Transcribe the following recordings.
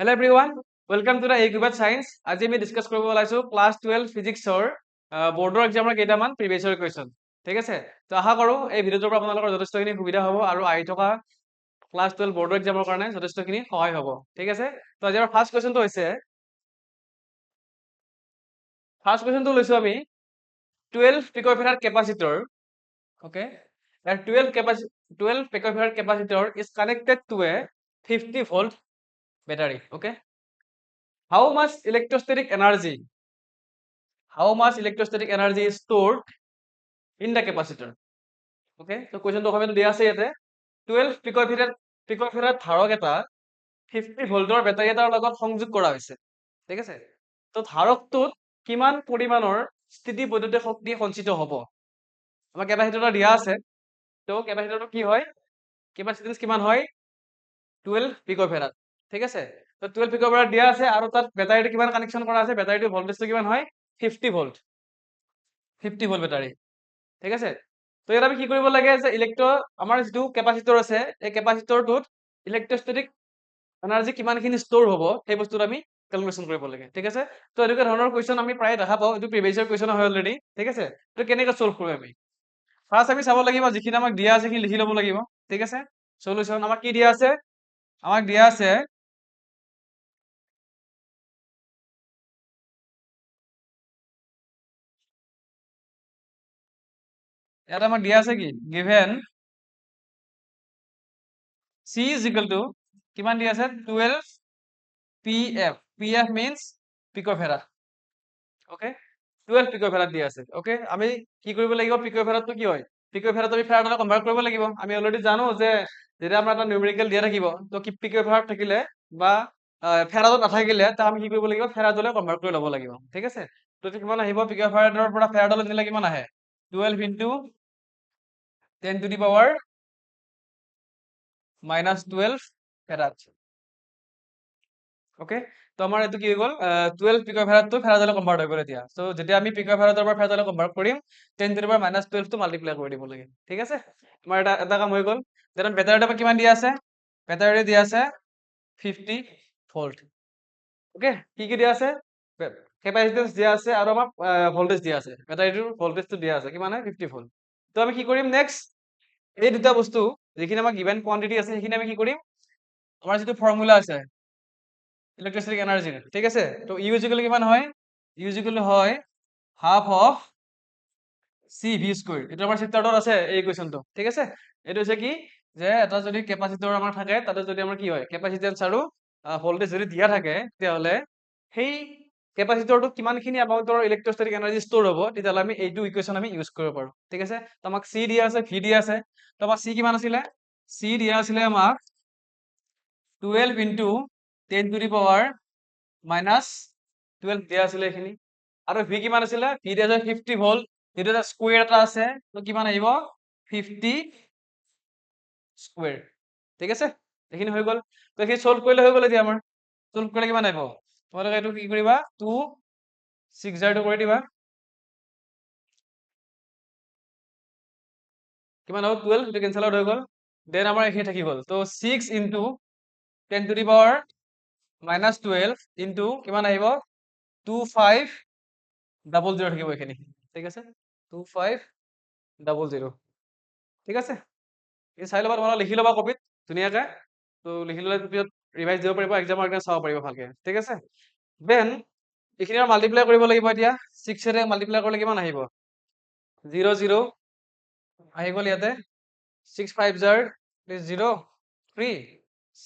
Hello everyone, welcome to the AQBAT Science. আজি আমি discuss কৰিব ওলাইছো ক্লাছ 12 ফিজিক্সৰ বৰ্ডৰ এক্সামৰ কেইটামান প্ৰিভিয়াছ ইয়াৰ কুৱেশ্যন। ঠিক আছে, তো আশা কৰো এই ভিডিঅ'টোৰ পৰা আপোনালোকৰ যথেষ্টখিনি সুবিধা হ'ব আৰু আহি থকা ক্লাছ 12 বৰ্ডৰ এক্সামৰ কাৰণে যথেষ্টখিনি সহায় হ'ব। ঠিক আছে, তো আজি আমাৰ ফাৰ্ষ্ট কুৱেশ্যনটো লৈছো আমি 12 পিকোফেৰাড capacitor. Okay, that 12 picofarad capacitor is connected to a 50 volt battery. Okay, how much electrostatic energy is stored in the capacitor? Okay, so question to অসমীয়াত দিয়া আছে ইয়াতে 12 পিকোফেৰাড ধাৰক এটা 50 ভোল্টৰ বেটাৰী এটাৰ লগত সংযোগ কৰা হৈছে। ঠিক আছে, তো ধাৰকটোত কিমান পৰিমাণৰ স্থিতি বৈদ্যুতিক শক্তি সঞ্চিত হ'ব? আমাৰ কেপাচিটৰটা দিয়া আছে, তো কেপাচিটৰটো কি হয়, কেপাচিটেন্স কিমান হয় 12 পিকোফেৰাড। ঠিক আছে, তো 12 পিকোফেৰাড দিয়া আছে আৰু তাত বেটাৰীটো কিমান কানেকশ্যন কৰা আছে, বেটাৰীটোৰ ভোল্টেজটো কিমান হয় 50 ভোল্ট বেটাৰী। ঠিক আছে, তো ইয়াত আমি কি কৰিব লাগে যে আমাৰ যিটো কেপাচিটৰ আছে এই কেপাচিটৰটোত ইলেক্ট্ৰষ্টেটিক এনাৰ্জি কিমানখিনি ষ্ট'ৰ হ'ব সেই বস্তুটো আমি কেলকুলেশ্যন কৰিব লাগে। ঠিক আছে, তো এনেকুৱা ধৰণৰ কুৱেশ্যন আমি প্ৰায় দেখা পাওঁ, এইটো প্ৰিভিয়াছ ইয়াৰ কুৱেশ্যন হয় অলৰেডি। ঠিক আছে, তো কেনেকৈ চল্ভ কৰিম আমি, ফাৰ্ষ্ট আমি চাব লাগিব যিখিনি আমাক দিয়া আছে সেইখিনি লিখি ল'ব লাগিব। ঠিক আছে, সলিউশ্যন আমাক কি দিয়া আছে, আমাক দিয়া আছে ইয়াত আমাক দিয়া আছে কি given C is equal to কিমান দিয়া আছে 12 PF means পিকোফেৰাড। ওকে, 12 পিকোফেৰাড দিয়া আছে। ওকে, আমি কি কৰিব লাগিব, পিকোফেৰাডটো কি হয়, পিকোফেৰাড আমি ফেৰাডলৈ কনভাৰ্ট কৰিব লাগিব। আমি অলৰেডি জানো যে যেতিয়া আমাৰ এটা নিউমেৰিকেল দিয়া থাকিব, তো কি পিকোফেৰাড থাকিলে বা ফেৰাডত নাথাকিলে তা আমি কি কৰিব লাগিব, ফেৰাডলৈ কনভাৰ্ট কৰি ল'ব লাগিব। ঠিক আছে, তো কিমান আহিব, পিকোফেৰাডৰ পৰা ফেৰাডলৈ নিলে কিমান আহে 12 into 10 to the power -12 ফেৰাড। Okay, তো আমাৰ এইটো কি হৈ গ'ল 12 পিকোফেৰাডটো ফেৰাডলৈ কনভাৰ্ট হৈ গ'ল এতিয়া। সো যেতিয়া আমি পিকোফেৰাডৰ পৰা ফেৰাডলৈ কনভাৰ্ট কৰিম 10 to the power -12 টো মাল্টিপ্লাই কৰি দিব লাগে। ঠিক আছে, আমাৰ এটা কাম হৈ গ'ল। দেন বেটাৰীটো কিমান দিয়া আছে, বেটাৰী দিয়া আছে 50 ভোল্ট। ওকে, কি কি দিয়া আছে, কেপাচিটেন্স দিয়া আছে আৰু আমাক ভোল্টেজ দিয়া আছে, বেটাৰীটোৰ ভোল্টেজটো দিয়া আছে কিমান হয় 50 ভোল্ট। তো আমি কি কৰিম নেক্সট, এই দুটা বস্তু যিখিনি আমাক গিভেন কোৱান্টিটি আছে সেইখিনি আমি কি কৰিম, আমাৰ যিটো ফৰ্মুলা আছে ইলেক্ট্ৰষ্টেটিক এনাৰ্জি। ঠিক আছে, তো ইউ ইকুৱেল কিমান হয়, ইউ ইকুৱেল হয় হাফ অফ CV স্কোয়াৰ। এটা আমাৰ চিত্ৰটোত আছে এই ইকুৱেশ্যনটো। ঠিক আছে, এইটো হৈছে কি যে এটা যদি কেপাচিটৰ আমাৰ থাকে তাতে যদি আমাৰ কি হয় কেপাচিটেন্স আৰু ভোল্টেজ যদি দিয়া থাকে তেতিয়াহ'লে সেই কেপাচিটৰটো কিমানখিনি এমাউণ্টৰ ইলেক্ট্ৰষ্টেটিক এনাৰ্জি ষ্ট'ৰ হ'ব, তেতিয়াহ'লে আমি এইটো ইকুৱেশ্যন আমি ইউজ কৰিব পাৰোঁ। ঠিক আছে, তো আমাক C দিয়া আছে, V দিয়া আছে। তো আমাৰ C কিমান আছিলে, C দিয়া আছিলে আমাক 12 into 10 to the power -12 দিয়া আছিলে এইখিনি, আৰু V কিমান আছিলে, V দিয়া আছে 50 ভোল্ট, সেইটো এটা স্কুৱেৰ এটা আছে, তো কিমান আহিব 50 স্কুৱেৰ। ঠিক আছে, এইখিনি হৈ গ'ল। তো এইখিনি চল্ভ কৰিলে হৈ গ'ল। এতিয়া আমাৰ চল্ভ কৰিলে কিমান আহিব, তোমালোকে এইটো কি কৰিবা 2 6 টো কৰি দিবা, কিমান হ'ব 12, সেইটো কেনচেল আউট হৈ গ'ল। দেন আমাৰ এইখিনি থাকি গ'ল, তো 6 into 10 to the power -12 into কিমান আহিব 2500 থাকিব এইখিনি। ঠিক আছে, 2500। ঠিক আছে, এই চাই ল'বা, তোমালোকে লিখি ল'বা কপিত ধুনীয়াকে, তো লিখি ল'লে পিছত ৰিভাইজ দিব পাৰিবা, এক্সামৰ কাৰণে চাব পাৰিবা ভালকে। ঠিক আছে, দেন এইখিনি মাল্টিপ্লাই কৰিব লাগিব। এতিয়া 6 ৰে মাল্টিপ্লাই কৰিলে কিমান আহিব 0 0 আহি গ'ল ইয়াতে, 6 5 জাৰ 0 3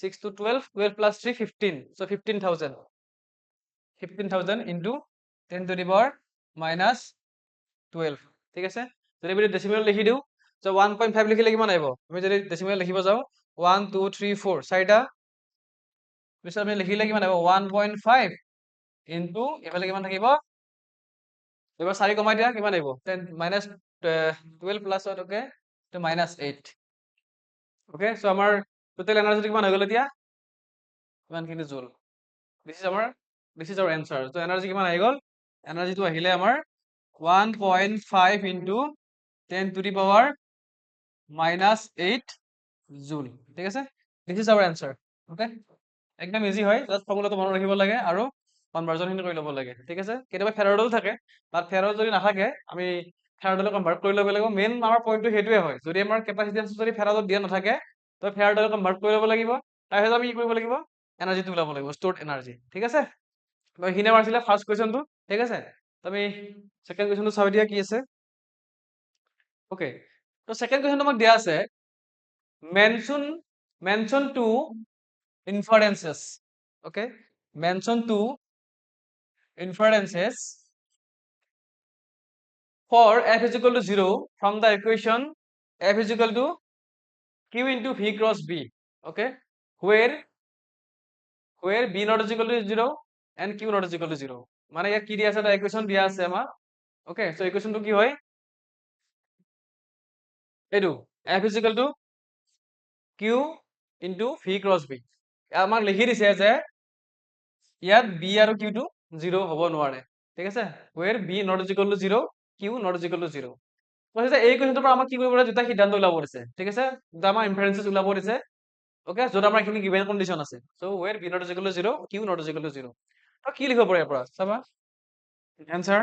6 to 12 12 plus 3 15, so 15,000 into 10 to the power -12। ঠিক আছে, যদি আমি ডেচিমেল লিখি দিওঁ, so 1.5 লিখিলে কিমান আহিব, আমি যদি ডেচিমেল লিখিব যাওঁ 1 2 3 4 চাৰিটা, পিছত আমি লিখিলে কিমান আহিব 1.5 into এইফালে কিমান থাকিব, এবাৰ 4 কমাই দিয়া কিমান আহিব 10 -12 প্লাছ ওকে -8। ওকে, চ' আমাৰ টোটেল এনাৰ্জি কিমান হৈ গ'ল এতিয়া, কিমানখিনি joule. This is our answer. ত' এনাৰ্জি কিমান আহি গ'ল, এনাৰ্জিটো আহিলে আমাৰ 1.5 into 10 to the power -8 joule. ঠিক আছে, this is our answer. Okay, একদম ইজি হয়, জাস্ট ফৰ্মুলাটো মনত ৰাখিব লাগে আৰু কনভাৰ্জনখিনি কৰি ল'ব লাগে, ঠিক আছে। কেতিয়াবা ফেৰাডল থাকে, বাট ফেৰাডল যদি নাথাকে আমি ফেৰাডলে কনভাৰ্ট কৰি ল'ব লাগিব। মেইন আমাৰ পইণ্টটো সেইটোৱে হয়, যদি আমাৰ কেপাচিটেন্স যদি ফেৰাডত দিয়া নাথাকে তো ফেৰাডলে কনভাৰ্ট কৰি ল'ব লাগিব, তাৰপিছত আমি কি কৰিব লাগিব, এনাৰ্জিটো ওলাব লাগিব, ষ্ট'ৰ্ড এনাৰ্জি, ঠিক আছে। তো এইখিনি আমাৰ আছিলে ফাৰ্ষ্ট কুৱেশ্যনটো, ঠিক আছে। তো আমি ছেকেণ্ড কুৱেশ্যনটো চাওঁ এতিয়া কি আছে। অ'কে, তো ছেকেণ্ড কুৱেশ্যনটো আমাক দিয়া আছে, mention to inferences, okay, mention two inferences for f is equal to 0 from the equation f is equal to q into v cross b, okay, where b not is equal to 0 and q not is equal to 0. মানে ইয়াত কি দিয়া আছে, এটা equation দিয়া আছে আমাৰ, okay. So ইকুৱেশ্যনটো কি হয়, এইটো f is equal to q into v cross b। আমাক লিখি দিছে যে ইয়াত b আৰু q টো 0 হ'ব নোৱাৰে, ঠিক আছে। where b not is equal to 0, q not is equal to 0। কৈছে যে এই কুৱেশ্যনটোৰ পৰা আমাক কি কৰিব লাগে, দুটা সিদ্ধান্ত ওলাব দিছে, ঠিক আছে, দুটা আমাৰ ইনফাৰেন্সেস ওলাব দিছে, ওকে, য'ত আমাৰ এইখিনি গিভেন কণ্ডিশ্যন আছে। চ' where b not is equal to 0, q not is equal to 0। তো কি লিখিব পাৰি ইয়াৰ পৰা চাবা, এনসাৰ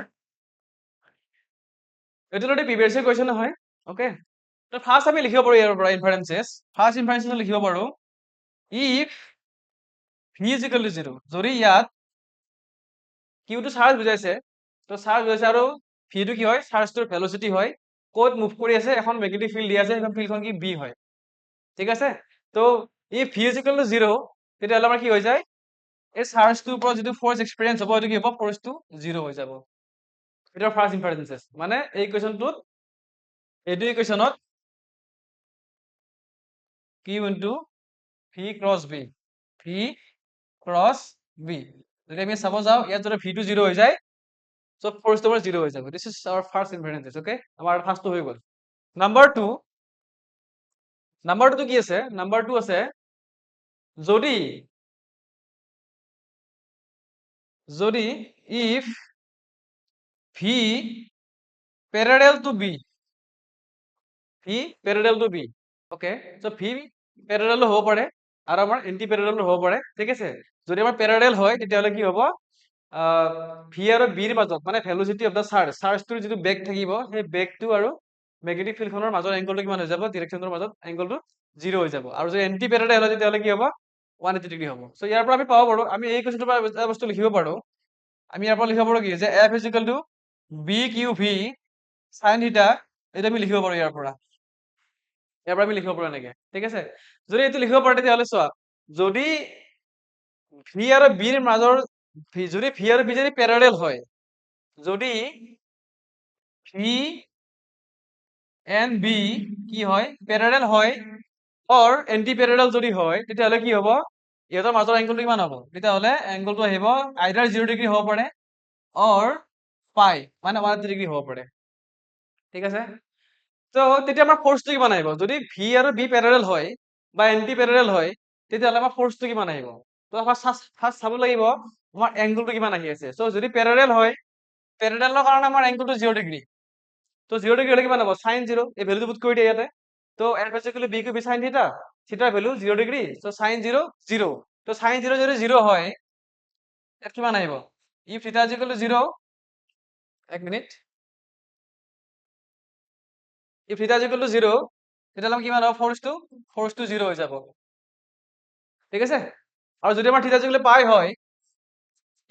এইটো অলৰেডি প্ৰিভিয়াছ কুৱেশ্যন হয়, ওকে। তো ফাৰ্ষ্ট আমি লিখিব পাৰো ইয়াৰ পৰা ইনফাৰেন্সেস, ফাৰ্ষ্ট ইনফাৰেন্সেস লিখিব পাৰো if v is equal to 0, যদি ইয়াত q টো চাৰ্জ বুজাইছে, তো চাৰ্জ বুজাইছে আৰু v টো কি হয়, চাৰ্জটোৰ ভেলোচিটি হয়, ক'ত মুভ কৰি আছে, এখন মেগনেটিক ফিল্ড দি আছে, সেইখন ফিল্ডখন কি b হয়, ঠিক আছে। তো if v is equal to 0, তেতিয়াহ'লে আমাৰ কি হৈ যায়, এই চাৰ্জটোৰ ওপৰত যিটো ফ'ৰ্চ এক্সপিৰিয়েঞ্চ হ'ব, এইটো কি হ'ব, ফ'ৰ্চটো 0 হৈ যাব। এটা ফাৰ্ষ্ট ইনফাৰেন্সেস, মানে এই কুৱেশ্যনটোত, এইটো ইকুৱেশ্যনত q into v cross b, v cross b, যদি আমি চাব যাওঁ ইয়াত যদি v টো 0 হৈ যায়, so ফ'ৰ্চটো আমাৰ 0 হৈ যাব। This is our first inferences, okay. আমাৰ ফাৰ্ষ্টটো হৈ গ'ল। নাম্বাৰ টুটো কি আছে, নাম্বাৰ টু আছে, যদি if v parallel to b, v parallel to b, okay, so v parallel হ'ব পাৰে আৰু আমাৰ এন্টি প্যাৰালেল হ'ব পাৰে, ঠিক আছে। যদি আমাৰ প্যাৰালেল হয় তেতিয়াহ'লে কি হ'ব, ভি আৰু বিৰ মাজত মানে ভেলোচিটি অফ দা চাৰ্জটোৰ যিটো বেগ থাকিব, সেই বেগটো আৰু মেগনেটিক ফিল্ডখনৰ মাজৰ এংগলটো কিমান হৈ যাব, ডিৰেকশ্যনৰ মাজত এংগলটো 0 হৈ যাব। আৰু যদি এন্টি প্যাৰালেল হয় তেতিয়াহ'লে কি হ'ব, 180 ডিগ্ৰী হ'ব। চ' ইয়াৰ পৰা আমি পাব পাৰো, আমি এই কুৱেশ্যনটোৰ পৰা এটা বস্তু লিখিব পাৰো, আমি ইয়াৰ পৰা লিখিব পাৰো কি যে f is equal to b q v sin theta, এইটো আমি লিখিব পাৰো ইয়াৰ পৰা আমি লিখিব পাৰো এনেকে, ঠিক আছে। যদি এইটো লিখিব পাৰো তেতিয়াহ'লে চোৱা, যদি v আৰু b ৰ মাজৰ, যদি v আৰু b যদি প্যাৰালেল হয়, যদি v and b কি হয়, প্যাৰালেল হয় or এন্টি প্যাৰালেল যদি হয়, তেতিয়াহ'লে কি হ'ব, ইহঁতৰ মাজৰ এংগলটো কিমান হ'ব, তেতিয়াহ'লে এংগলটো আহিব আইদাৰ 0 ডিগ্ৰী হ'ব পাৰে or পাই মানে 180 ডিগ্ৰী হ'ব পাৰে, ঠিক আছে। তো তেতিয়া আমাৰ ফ'ৰ্চটো কিমান আহিব, যদি ভি আৰু বি প্যাৰালেল হয় বা এন্টি প্যাৰালেল হয়, তেতিয়াহ'লে আমাৰ ফ'ৰ্চটো কিমান আহিব। তো আমাৰ ফাৰ্ষ্ট চাব লাগিব আমাৰ এংগলটো কিমান আহি আছে। চ' যদি প্যাৰালেল হয়, প্যাৰালেলৰ কাৰণে আমাৰ এংগলটো 0 ডিগ্ৰী, তো 0 ডিগ্ৰী হ'লে কিমান হ'ব, sin 0, এই ভেলুটো পুট কৰি দিয়া ইয়াতে। তো f is equal to b q b sin theta, থিটাৰ ভেলু 0 ডিগ্ৰী, চ' sin 0 0। তো sin 0 যদি 0 হয়, ইয়াত কিমান আহিব, if theta is equal to 0, এক minute, if theta is equal to 0, তেতিয়াহ'লে আমাৰ কিমান হ'ব, ফ'ৰ্চটো 0 হৈ যাব, ঠিক আছে। আৰু যদি আমাৰ থিটা ইকুৱেল পাই হয়,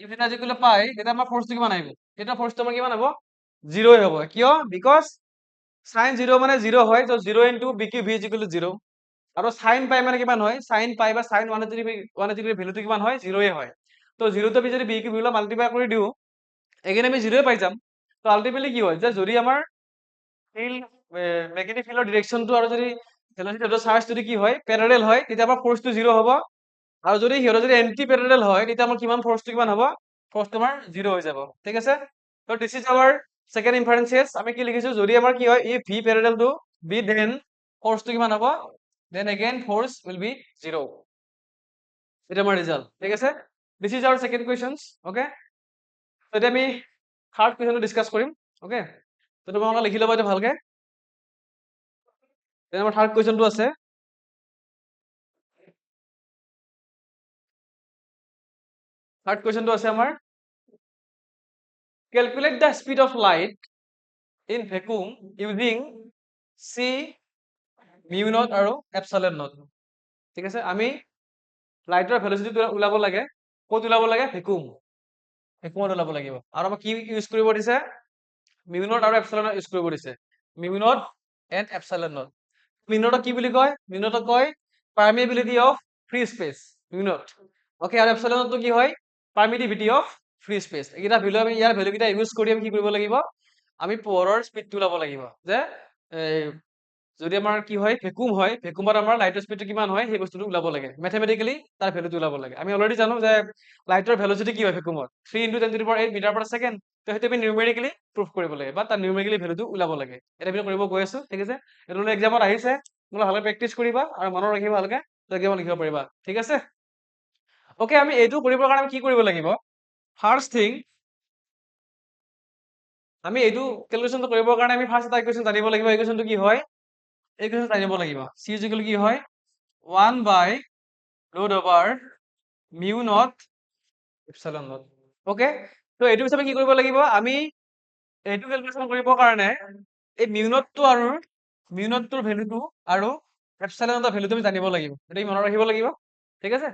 if theta is equal to পাই, তেতিয়া আমাৰ ফ'ৰ্চটো কিমান আহিব, তেতিয়া ফ'ৰ্চটো আমাৰ কিমান হ'ব, 0 হ'ব। কিয়, বিকজ sin 0 মানে 0 হয়, তো 0 into b q v is equal to 0। আৰু sin পাই মানে কিমান হয়, sin পাই বা sin 180 ভেলুটো কিমান হয়, 0 হয়। তো 0 টো আমি যদি b q v মাল্টিপ্লাই কৰি দিওঁ, এগেইন আমি 0 পাই যাম। তো আল্টিমেটলি কি হয়, যে যদি আমাৰ ফিল্ড, মেগনেটিক ফিল্ডৰ ডিৰেকশ্যনটো আৰু যদি ভেলোচিটি অফ দা চাৰ্জ যদি কি হয়, প্যাৰালেল হয়, তেতিয়া আমাৰ ফ'ৰ্চটো 0 হ'ব। আৰু যদি সিহঁতৰ যদি এন্টি প্যাৰালেল হয়, তেতিয়া আমাৰ কিমান, ফ'ৰ্চটো কিমান হ'ব, ফ'ৰ্চটো আমাৰ 0 হৈ যাব, ঠিক আছে। তো দিছ ইজ আৱাৰ ছেকেণ্ড ইনফাৰেন্সেস। আমি কি লিখিছো, যদি আমাৰ কি হয়, if v parallel to b, then ফ'ৰ্চটো কিমান হ'ব, then again force will be 0। এটা আমাৰ ৰিজাল্ট, ঠিক আছে। This is our second questions, okay. এতিয়া আমি থাৰ্ড কুৱেশ্যনটো ডিছকাছ কৰিম, অ'কে। তো তোমালোকে লিখি ল'বা এইটো ভালকে। আমাৰ থাৰ্ড কুৱেশ্যনটো আছে, থাৰ্ড কুৱেশ্যনটো আছে আমাৰ calculate the speed of light in vacuum using c mu naught আৰু এপচাইলন নট ঠিক আছে আমি লাইটৰ ভেলচিটিটো ওলাব লাগে ক'ত ওলাব লাগে ভেকুমত ওলাব লাগিব আৰু আমাক কি ইউজ কৰিব দিছে মিউ নট আৰু এপচাইলন নট ইউজ কৰিব দিছে mu naught and epsilon naught mu নটক কি বুলি কয় মিউ নটক কয় permeability of free space mu naught okay আৰু এপচাইলন নটটো কি হয় পাৰ্মিটিভিটি অফ ফ্ৰী স্পেচ এইকেইটা ভেলু আমি ইয়াৰ ভেলু কেইটা ইউজ কৰি আমি কি কৰিব লাগিব আমি পোহৰৰ স্পীডটো ওলাব লাগিব যে যদি আমাৰ কি হয় ভেকুমত আমাৰ লাইটৰ স্পীডটো কিমান হয় সেই বস্তুটো ওলাব লাগে মেথমেটিকেলি তাৰ ভেলুটো ওলাব লাগে আমি অলৰেডি জানো যে লাইটৰ ভেলচিটি কি হয় ভেকুমত 3 × 10⁸ মিটাৰ পাৰ ছেকেণ্ড তো সেইটো আমি নিউমেৰিকেলি প্ৰুফ কৰিব লাগে বা তাৰ নিউমেৰিকেলি ভেলুটো ওলাব লাগে এটা আমি কৰিব গৈ আছো ঠিক আছে এইটো এক্সামত আহিছে তোমালোকে ভালকে প্ৰেক্টিচ কৰিবা আৰু মনত ৰাখিবা ভালকে এক্সামত লিখিব পাৰিবা ঠিক আছে ওকে আমি এইটো কৰিবৰ কাৰণে আমি কি কৰিব লাগিব ফাৰ্ষ্ট থিং আমি এইটো ক্যালকুলেশনটো কৰিবৰ কাৰণে আমি ফাৰ্ষ্ট এটা ইকুৱেশ্যন জানিব লাগিব ইকুৱেশ্যনটো কি হয় এই ইকুৱেশ্যন জানিব লাগিব c কি হয় 1 by root over mu naught epsilon naught okay তো এইটো হিচাপে কি কৰিব লাগিব আমি এইটো ক্যালকুলেশন কৰিবৰ কাৰণে এই মিউ নটটো আৰু মিউ নটটোৰ ভ্যালুটো আৰু এপসাইলন নটৰ ভ্যালুটো আমি জানিব লাগিব এটা মনত ৰাখিব লাগিব ঠিক আছে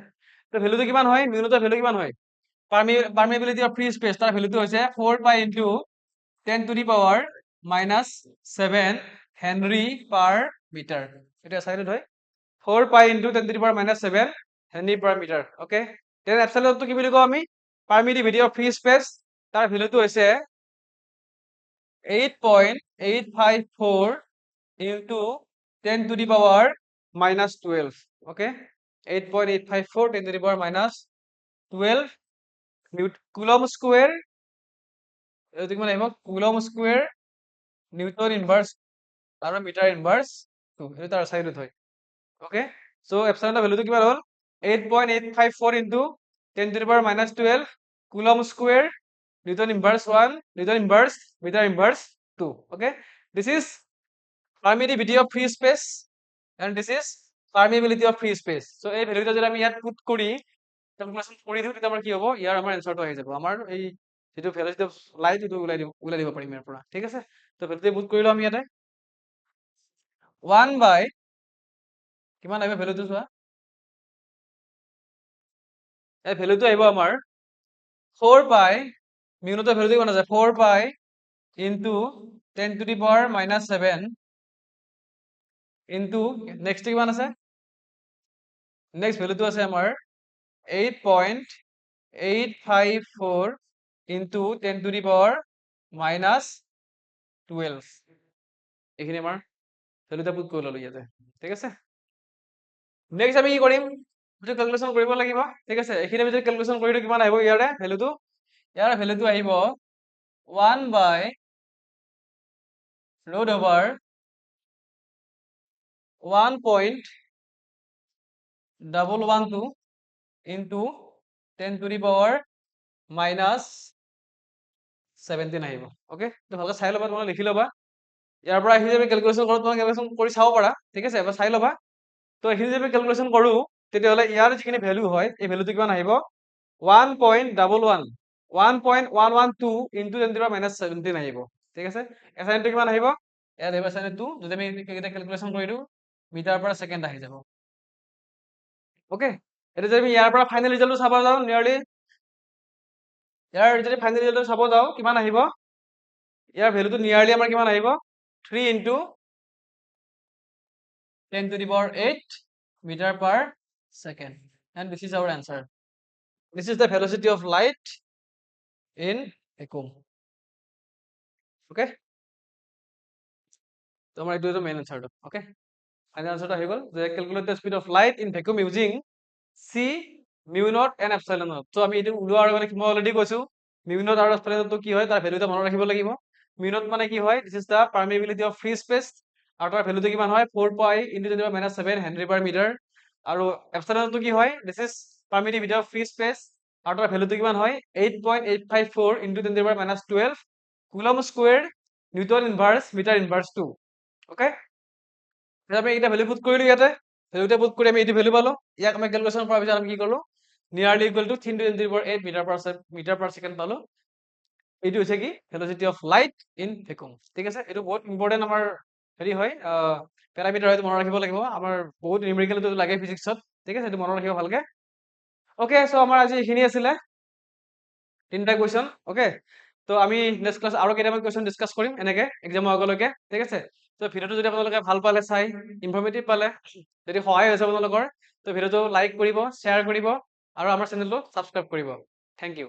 তো ভ্যালুটো কিমান হয় মিউ নটৰ ভ্যালু কিমান হয় পাৰ্মিএবিলিটি অফ ফ্ৰী স্পেচ তাৰ ভ্যালুটো হৈছে 4 pi into 10⁻⁻7 henry per metre এটা এছাইনমেণ্ট হয় 4 pi into 10⁻⁻7 henry per metre okay then এপসাইলনটো কি বুলি কওঁ আমি পাৰ্মিটিভিটি অফ ফ্ৰী স্পেচ তাৰ ভ্যালুটো হৈছে 8.854 ইনটু 10⁻⁻12 ওকে 8.854 10⁻⁻12 কুলম স্কোয়ার এইটো কিমান আহিব কুলম স্কোয়ার নিউটন ইনভার্স আৰু মিটাৰ ইনভাৰ্স 2 এইটো তাৰ আসাইনমেন্ট হয় ওকে সো এপসাইলনৰ ভ্যালুটো কিমান হ'ল 8.854 into 10⁻⁻12 coulomb square newton inverse 1 newton inverse metre inverse 2 okay this is permittivity of free space and this is permeability of free space so এই ভ্যালুটা যদি আমি ইয়াত পুট কৰি ক্যালকুলেশন কৰি দিও তেতিয়া আমাৰ কি হ'ব ইয়াৰ আমাৰ এনসাৰটো আহি যাব আমাৰ এই যেটো ভেলচিটি অফ লাইট এটো উলাই দিব পাৰিম ইয়াৰ পৰা ঠিক আছে তো ভেলুটো পুট কৰিলো আমি ইয়াতে 1 বাই কিমান আহিব ভেলুটো চোৱা এই ভেলুটো আহিব আমাৰ 4 পাই মিউ নটৰ ভেলুটো কিমান আছে 4 পাই ইনটু 10⁻⁻7 ইনটু নেক্সট কিমান আছে নেক্সট ভ্যালুটো আছে আমাৰ 8.854 ইনটু 10⁻⁻12 এইখিনি আমাৰ ভ্যালুটা পুট কৰি ললো ইয়াতে ঠিক আছে নেক্সট আমি কি কৰিম এটা ক্যালকুলেশন কৰিব লাগিব ঠিক আছে এইখিনি আমি যদি ক্যালকুলেশন কৰি দিও কিমান আহিব ইয়াৰে ভ্যালুটো ইয়াৰ ভ্যালুটো আহিব 1 বাই ৰুট অভাৰ 1.112 ইনটু 10⁻⁻17 আহিব ওকে তো ভালকৈ চাই লবা তোমালোকে লিখি লবা ইয়াৰ পৰা আহি আমি ক্যালকুলেশন কৰোঁ তোমালোকে ক্যালকুলেশন কৰি চাব পাৰা ঠিক আছে এবাৰ চাই লবা তো এইখিনি যদি আমি ক্যালকুলেশন কৰো তেতিয়াহ'লে ইয়াৰ যিখিনি ভ্যালু হয় এই ভ্যালুটো কিমান আহিব 1.112 ইনটু 10⁻⁻17 আহিব ঠিক আছে এছাইনটো কিমান আহিব ইয়াত আহিব এছাইনটো যদি আমি এইকেইটা ক্যালকুলেশন কৰি দিও মিটাৰ পাৰ ছেকেণ্ড আহি যাব ওকে এটা যদি আমি ইয়াৰ পৰা ফাইনেল ৰিজাল্টটো চাব যাও নিয়াৰলি ইয়াৰ যদি ফাইনেল ৰিজাল্টটো চাব যাও কিমান আহিব ইয়াৰ ভ্যালুটো নিয়াৰলি আমাৰ কিমান আহিব 3 into 10⁸ meter per second and this is our answer this is the velocity of light in vacuum okay তো আমাৰ এইটো মেইন আনসাৰটো ওকে ফাইনেল আনসাৰটো আহি গ'ল যে calculate the speed of light in vacuum using c mu naught and epsilon not তো আমি এইটো ওলোৱাৰ আগতে মই অলৰেডি কৈছো মিউ নট আৰু এপসাইলন নটটো কি হয় তাৰ ভ্যালুটো মনত ৰাখিব লাগিব মিউ নট মানে কি হয় this is the permeability of free space আৰু তাৰ ভ্যালুটো কিমান হয় 4 pi into 10⁻⁻7 henry per metre আৰু এপসাইলন নটটো কি হয় this is permeability of free space আৰু তাৰ ভ্যালুটো কিমান হয় 8.854 into 10⁻⁻12 coulomb square newton inverse metre inverse 2 okay আমি এটা ভ্যালু পুট কৰিলো ইয়াতে ভ্যালুটা পুট কৰি আমি এইটো ভ্যালু পালো ইয়াক আমি ক্যালকুলেশন কৰাৰ পিছত আমি কি কৰিলো nearly equal to 10 to the power 8 metre per second পালো। এইটো হৈছে কি velocity of light in vacuum. ঠিক আছে, এইটো বহুত ইম্পৰ্টেণ্ট আমাৰ হেৰি হয়, পেৰামিটাৰ হয়, মনত ৰাখিব লাগিব। আমাৰ বহুত নিউমেৰিকেল লাগে ফিজিক্সত। ঠিক আছে, এইটো মনত ৰাখিব ভালকে। অ'কে, চ' আমাৰ আজি এইখিনি আছিলে 3টা কুৱেশ্যন। অ'কে, ত' আমি নেক্সট ক্লাছ আৰু কেইটামান কুৱেশ্যন ডিছকাছ কৰিম এনেকে এক্সামৰ আগলৈকে। ঠিক আছে, ত' ভিডিঅ'টো যদি আপোনালোকে ভাল পালে চাই, ইনফৰ্মেটিভ পালে, যদি সহায় হৈছে আপোনালোকৰ, ত' ভিডিঅ'টো লাইক কৰিব, শ্বেয়াৰ কৰিব আৰু আমাৰ চেনেলটো ছাবস্ক্ৰাইব কৰিব। Thank U.